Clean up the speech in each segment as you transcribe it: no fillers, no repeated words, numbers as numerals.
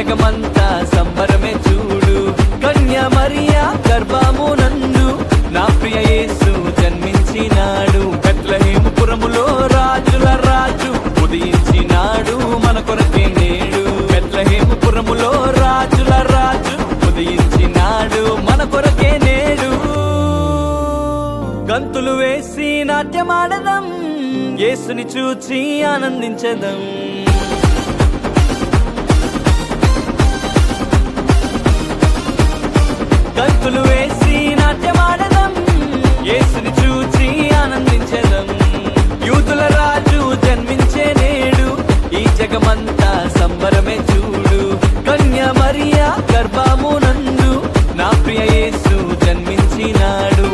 జగమంతా సంబరమే చూడు. కన్య మరియా గర్భమునందు నా ప్రియ యేసు జన్మించినాడు. బెత్లెహేము పురములో రాజుల రాజు ఉదయించినాడు మన కొరకే నేడు. బెత్లెహేము పురములో రాజుల రాజు ఉదయించినాడు మన కొరకే నేడు. గంతులు వేసి నాట్యమాడదం, యేసుని చూచి ఆనందించదం. గంతులు వేసి నాట్యమాడదం, యేసుని చూచి ఆనందించదం. యూదుల రాజు జన్మించే నేడు, ఈ జగమంతా సంబరమే చూడు. కన్య మరియా గర్భమునందు నా ప్రియ యేసు జన్మించినాడు.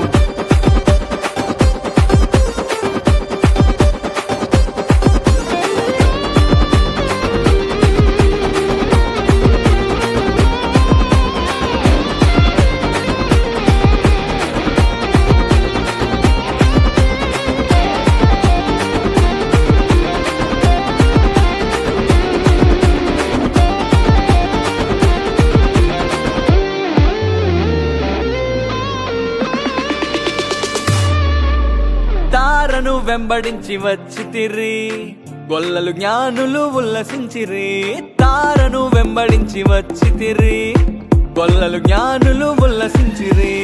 తారను వెంబడించి వచ్చితిరి, గొల్లలు జ్ఞానులు ఉల్లసించిరి. తారను వెంబడించి వచ్చితిరి, గొల్లలు జ్ఞానులు ఉల్లసించిరి.